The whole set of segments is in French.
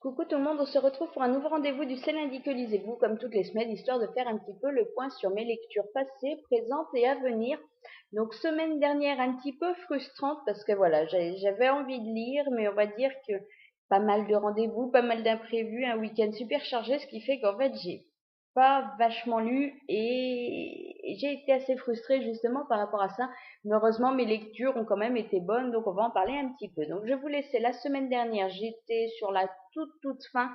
Coucou tout le monde, on se retrouve pour un nouveau rendez-vous du C'est lundi que lisez-vous, comme toutes les semaines, histoire de faire un petit peu le point sur mes lectures passées, présentes et à venir. Donc semaine dernière un petit peu frustrante parce que voilà, j'avais envie de lire, mais on va dire que pas mal de rendez-vous, pas mal d'imprévus, un week-end super chargé, ce qui fait qu'en fait j'ai pas vachement lu et j'ai été assez frustrée justement par rapport à ça. Mais heureusement, mes lectures ont quand même été bonnes, donc on va en parler un petit peu. Donc je vous laissais la semaine dernière, j'étais sur la toute fin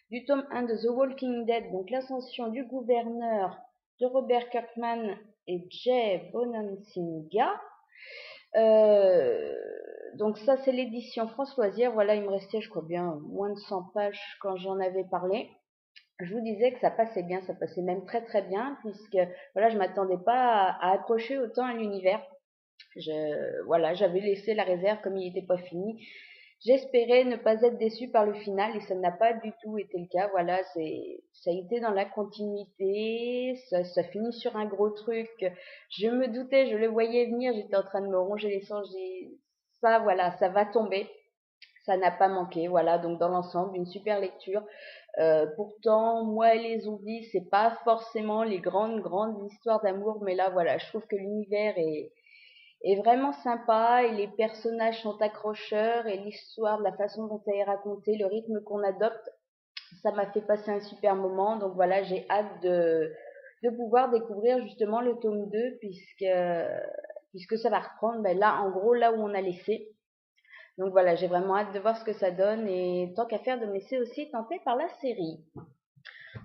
du tome 1 de The Walking Dead, donc l'ascension du gouverneur de Robert Kirkman et Jay Bonansinga. Euh, donc ça c'est l'édition France Loisirs. Voilà, il me restait je crois bien moins de 100 pages quand j'en avais parlé. Je vous disais que ça passait bien, ça passait même très très bien, puisque voilà, je m'attendais pas à accrocher autant à l'univers. Voilà, j'avais laissé la réserve comme il n'était pas fini. J'espérais ne pas être déçue par le final et ça n'a pas du tout été le cas. Voilà, ça a été dans la continuité, ça finit sur un gros truc. Je me doutais, je le voyais venir, j'étais en train de me ronger les sangs. Ça, voilà, ça va tomber. Ça n'a pas manqué. Voilà, donc dans l'ensemble, une super lecture. Pourtant, moi et les zombies, c'est pas forcément les grandes histoires d'amour, mais là, voilà, je trouve que l'univers est vraiment sympa et les personnages sont accrocheurs et l'histoire, de la façon dont elle est racontée, le rythme qu'on adopte, ça m'a fait passer un super moment. Donc voilà, j'ai hâte de pouvoir découvrir justement le tome 2 puisque ça va reprendre ben là, en gros, là où on a laissé. Donc voilà, j'ai vraiment hâte de voir ce que ça donne et tant qu'à faire de me laisser aussi tenter par la série.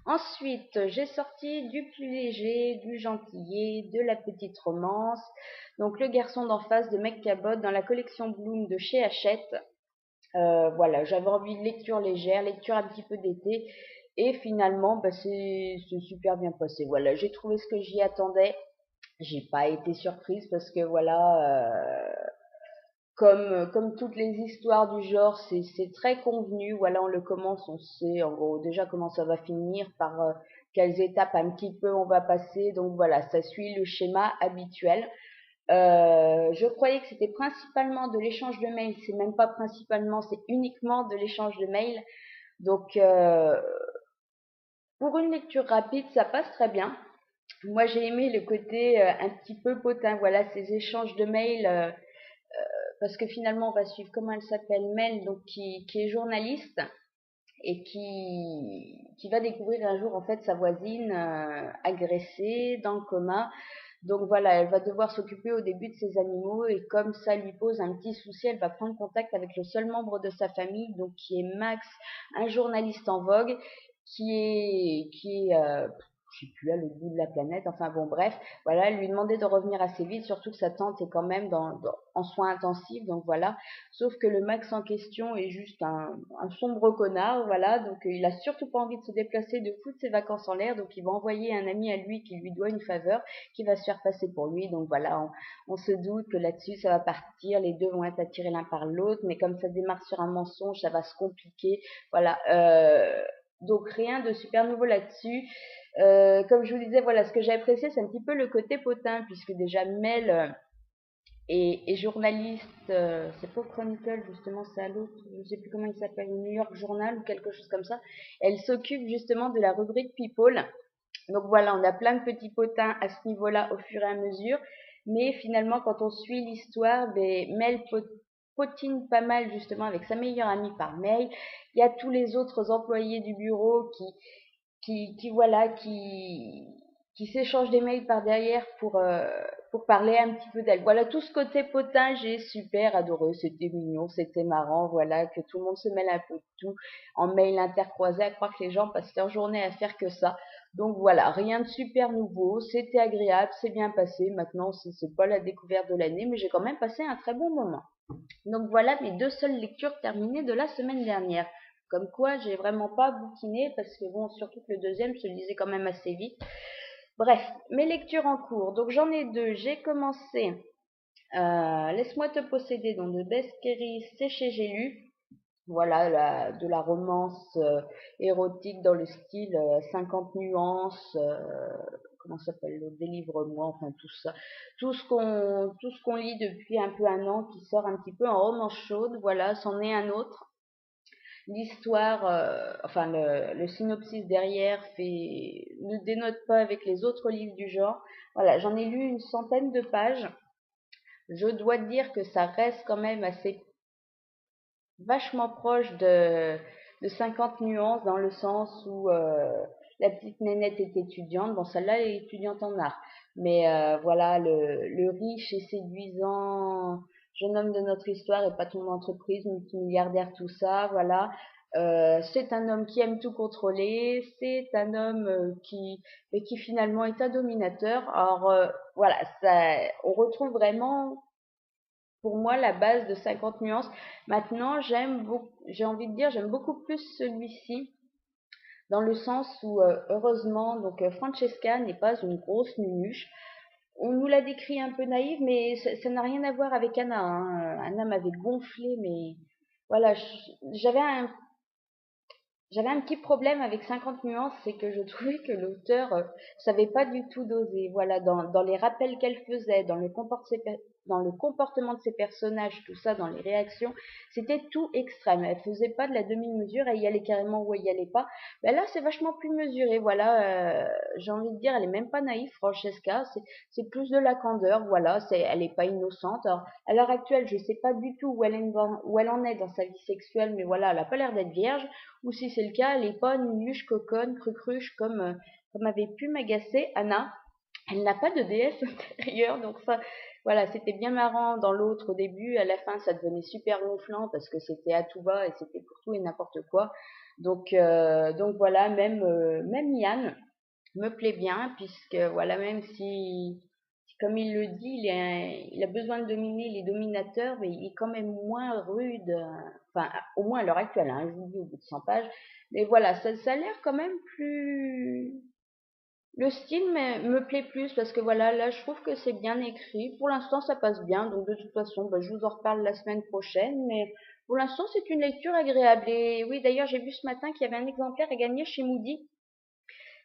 Ensuite, j'ai sorti du plus léger, du gentillet, de la petite romance. Donc, Le garçon d'en face de Meg Cabot dans la collection Bloom de chez Hachette. Voilà, j'avais envie de lecture légère, lecture un petit peu d'été. Et finalement, bah, c'est super bien passé. Voilà, j'ai trouvé ce que j'y attendais. J'ai pas été surprise parce que voilà, comme toutes les histoires du genre, c'est très convenu. Voilà, on le commence, on sait en gros déjà comment ça va finir, par quelles étapes un petit peu on va passer. Donc voilà, ça suit le schéma habituel. Je croyais que c'était principalement de l'échange de mails. C'est même pas principalement, c'est uniquement de l'échange de mails. Donc pour une lecture rapide, ça passe très bien. Moi, j'ai aimé le côté un petit peu potin. Voilà, ces échanges de mails. Parce que finalement on va suivre, comment elle s'appelle, Mel, donc qui est journaliste et qui va découvrir un jour en fait sa voisine agressée, dans le coma. Donc voilà, elle va devoir s'occuper au début de ses animaux et comme ça lui pose un petit souci, elle va prendre contact avec le seul membre de sa famille, donc qui est Max, un journaliste en vogue, qui est je sais plus là, le bout de la planète, enfin bon bref, voilà, elle lui demandait de revenir assez vite, surtout que sa tante est quand même en soins intensifs, donc voilà, sauf que le Max en question est juste un sombre connard, voilà, donc il a surtout pas envie de se déplacer, de foutre ses vacances en l'air, donc il va envoyer un ami à lui qui lui doit une faveur, qui va se faire passer pour lui. Donc voilà, on se doute que là-dessus, ça va partir, les deux vont être attirés l'un par l'autre, mais comme ça démarre sur un mensonge, ça va se compliquer. Voilà. Donc rien de super nouveau là-dessus. Comme je vous disais, voilà, ce que j'ai apprécié, c'est un petit peu le côté potin, puisque déjà Mel est journaliste, c'est pas Chronicle justement, c'est à l'autre, je sais plus comment il s'appelle, New York Journal ou quelque chose comme ça. Elle s'occupe justement de la rubrique People. Donc voilà, on a plein de petits potins à ce niveau-là au fur et à mesure. Mais finalement, quand on suit l'histoire, ben, Mel potine pas mal justement avec sa meilleure amie par mail. Il y a tous les autres employés du bureau voilà, qui s'échangent des mails par derrière pour parler un petit peu d'elle. Voilà, tout ce côté potin, j'ai super adoré. C'était mignon, c'était marrant. Voilà, que tout le monde se mêle un peu de tout en mail intercroisé, à croire que les gens passent leur journée à faire que ça. Donc voilà, rien de super nouveau. C'était agréable, c'est bien passé. Maintenant, c'est pas la découverte de l'année, mais j'ai quand même passé un très bon moment. Donc voilà mes deux seules lectures terminées de la semaine dernière. Comme quoi, j'ai vraiment pas bouquiné parce que bon, surtout que le deuxième se lisait quand même assez vite. Bref, mes lectures en cours. Donc j'en ai deux. J'ai commencé Laisse-moi te posséder donc de Bess Kerry, c'est chez J'ai lu. Voilà, de la romance érotique dans le style 50 nuances, comment ça s'appelle, Délivre-moi, enfin tout ça. Tout ce qu'on lit depuis un peu un an qui sort un petit peu en romance chaude, voilà, c'en est un autre. l'histoire, enfin le synopsis derrière ne dénote pas avec les autres livres du genre. Voilà, j'en ai lu une centaine de pages. Je dois dire que ça reste quand même assez vachement proche de 50 nuances dans le sens où la petite nénette est étudiante. Bon, celle-là est étudiante en art. Mais voilà, le riche et séduisant jeune homme de notre histoire et patron d'entreprise, multimilliardaire, tout ça, voilà. C'est un homme qui aime tout contrôler, c'est un homme qui finalement est un dominateur. Alors voilà, ça, on retrouve vraiment pour moi la base de 50 nuances. Maintenant, j'ai envie de dire, j'aime beaucoup plus celui-ci dans le sens où heureusement, donc Francesca n'est pas une grosse nunuche. On nous l'a décrit un peu naïve, mais ça n'a rien à voir avec Anna, hein. Anna m'avait gonflé, mais voilà, j'avais un petit problème avec 50 nuances, c'est que je trouvais que l'auteur savait pas du tout doser. Voilà, dans les rappels qu'elle faisait, dans le comportement de ses personnages, tout ça, dans les réactions, c'était tout extrême. Elle faisait pas de la demi-mesure, elle y allait carrément ou elle y allait pas. Ben là, c'est vachement plus mesuré. Voilà, j'ai envie de dire, elle est même pas naïve, Francesca. C'est plus de la candeur. Voilà, elle est pas innocente. Alors, à l'heure actuelle, je sais pas du tout où elle en est dans sa vie sexuelle, mais voilà, elle a pas l'air d'être vierge. Ou si c'est le cas, elle n'est pas nunuche, coconne, crucruche comme avait pu m'agacer Anna. Elle n'a pas de déesse intérieure, donc ça, voilà, c'était bien marrant dans l'autre au début. À la fin, ça devenait super gonflant parce que c'était à tout va et c'était pour tout et n'importe quoi. Donc voilà, même Yann me plaît bien puisque voilà, même si comme il le dit, il a besoin de dominer les dominateurs, mais il est quand même moins rude, enfin, au moins à l'heure actuelle, hein, je vous dis au bout de 100 pages. Mais voilà, ça a l'air quand même plus... Le style me plaît plus parce que voilà, là, je trouve que c'est bien écrit. Pour l'instant, ça passe bien, donc de toute façon, bah, je vous en reparle la semaine prochaine, mais pour l'instant, c'est une lecture agréable. Et oui, d'ailleurs, j'ai vu ce matin qu'il y avait un exemplaire à gagner chez Moody.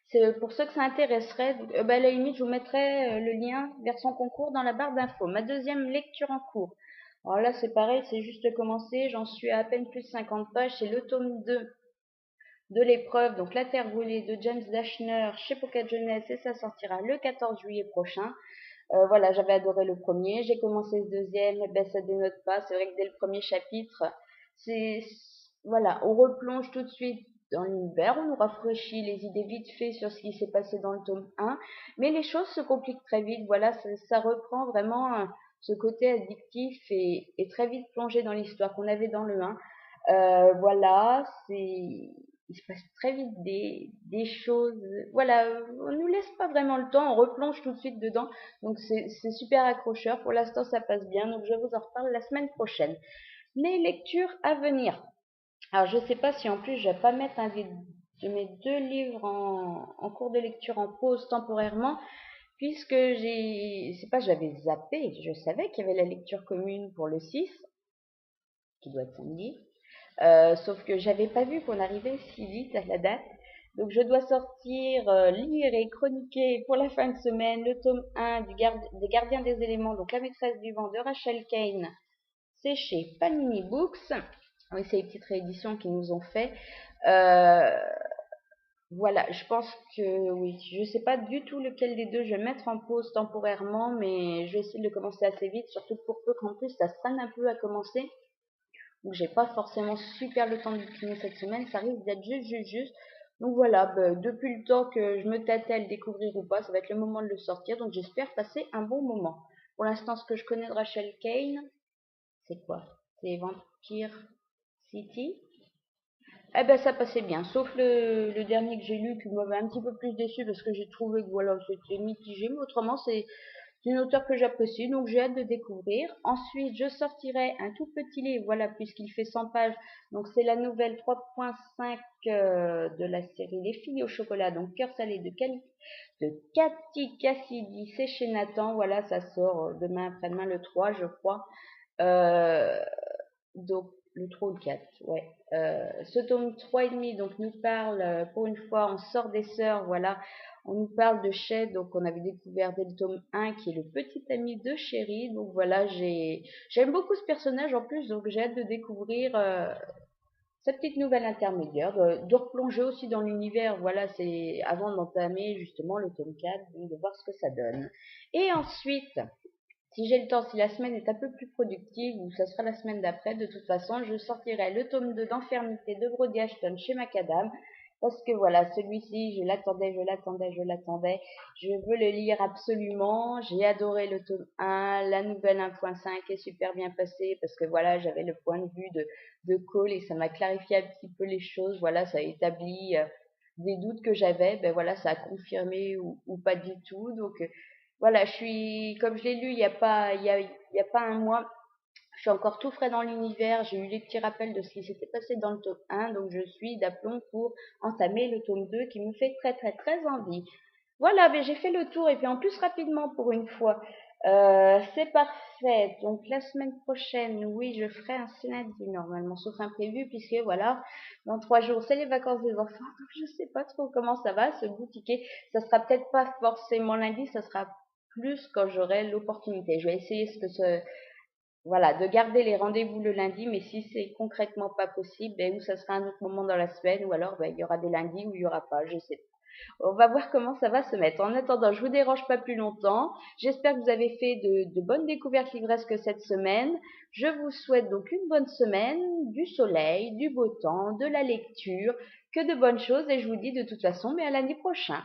C'est pour ceux que ça intéresserait. À la limite, je vous mettrai le lien vers son concours dans la barre d'infos. Ma deuxième lecture en cours. Alors là, c'est pareil, c'est juste commencé. J'en suis à peine plus de 50 pages. C'est le tome 2 de l'épreuve, donc La Terre brûlée de James Dashner chez Pocket Jeunesse et ça sortira le 14 juillet prochain. Voilà, j'avais adoré le premier. J'ai commencé le deuxième. Ben, ça dénote pas. C'est vrai que dès le premier chapitre, c'est voilà, on replonge tout de suite dans l'univers, on nous rafraîchit les idées vite fait sur ce qui s'est passé dans le tome 1, mais les choses se compliquent très vite. Voilà, ça reprend vraiment ce côté addictif et très vite plongé dans l'histoire qu'on avait dans le 1. Voilà, il se passe très vite des choses. Voilà, on nous laisse pas vraiment le temps, on replonge tout de suite dedans. Donc c'est super accrocheur. Pour l'instant, ça passe bien. Donc je vous en reparle la semaine prochaine. Mes lectures à venir. Alors, je sais pas si en plus je vais pas mettre un de mes deux livres en cours de lecture en pause temporairement, puisque c'est pas j'avais zappé, je savais qu'il y avait la lecture commune pour le 6, qui doit être samedi, sauf que j'avais pas vu qu'on arrivait si vite à la date. Donc je dois sortir, lire et chroniquer pour la fin de semaine le tome 1 des Gardiens des éléments, donc La maîtresse du vent de Rachel Kane. C'est chez Panini Books. Oui, c'est les petites rééditions qu'ils nous ont fait. Euh, voilà, je pense que oui. Je sais pas du tout lequel des deux je vais mettre en pause temporairement, mais je vais essayer de le commencer assez vite, surtout pour peu qu'en plus ça traîne un peu à commencer. Donc j'ai pas forcément super le temps de finir cette semaine, ça risque d'être juste. Donc voilà, bah, depuis le temps que je me tâtais à le découvrir ou pas, ça va être le moment de le sortir, donc j'espère passer un bon moment. Pour l'instant, ce que je connais de Rachel Kane, c'est quoi? C'est Vampire City. Eh ben ça passait bien, sauf le dernier que j'ai lu qui m'avait un petit peu plus déçu parce que j'ai trouvé que voilà, c'était mitigé, mais autrement c'est une auteure que j'apprécie, donc j'ai hâte de découvrir. Ensuite, je sortirai un tout petit livre, voilà, puisqu'il fait 100 pages, donc c'est la nouvelle 3.5 de la série Les filles au chocolat, donc Cœur salé de Cathy Cassidy, c'est chez Nathan, voilà, ça sort demain après-demain le 3 je crois. Euh, donc le 3 ou le 4, ouais. Ce tome 3 et demi donc nous parle, pour une fois, on sort des sœurs, voilà. On nous parle de Shed, donc on avait découvert dès le tome 1 qui est le petit ami de Chéri. Donc voilà, j'aime beaucoup ce personnage en plus, donc j'ai hâte de découvrir sa petite nouvelle intermédiaire, de replonger aussi dans l'univers. Voilà, c'est avant d'entamer justement le tome 4, donc de voir ce que ça donne. Et ensuite, si j'ai le temps, si la semaine est un peu plus productive, ou ça sera la semaine d'après, de toute façon, je sortirai le tome 2 d'Enfermité de Brody Ashton chez Macadam. Parce que voilà, celui-ci, je l'attendais, je l'attendais, je l'attendais. Je veux le lire absolument. J'ai adoré le tome 1. La nouvelle 1.5 est super bien passée parce que voilà, j'avais le point de vue de Cole et ça m'a clarifié un petit peu les choses. Voilà, ça a établi des doutes que j'avais. Ben voilà, ça a confirmé ou pas du tout. Donc, voilà, comme je l'ai lu il y a pas un mois, je suis encore tout frais dans l'univers, j'ai eu les petits rappels de ce qui s'était passé dans le tome 1, donc je suis d'aplomb pour entamer le tome 2 qui me fait très très très envie. Voilà, ben j'ai fait le tour et puis en plus rapidement pour une fois. C'est parfait. Donc la semaine prochaine, oui, je ferai un lundi normalement, sauf imprévu, puisque voilà, dans 3 jours, c'est les vacances des enfants. Donc je sais pas trop comment ça va se boutiquer. Ça sera peut-être pas forcément lundi, ça sera plus quand j'aurai l'opportunité. Je vais essayer voilà, de garder les rendez-vous le lundi, mais si c'est concrètement pas possible, ben, ou ça sera un autre moment dans la semaine, ou alors ben, il y aura des lundis où il y aura pas, je sais pas. On va voir comment ça va se mettre. En attendant, je vous dérange pas plus longtemps. J'espère que vous avez fait de bonnes découvertes livresques cette semaine. Je vous souhaite donc une bonne semaine, du soleil, du beau temps, de la lecture, que de bonnes choses, et je vous dis de toute façon, mais à lundi prochain.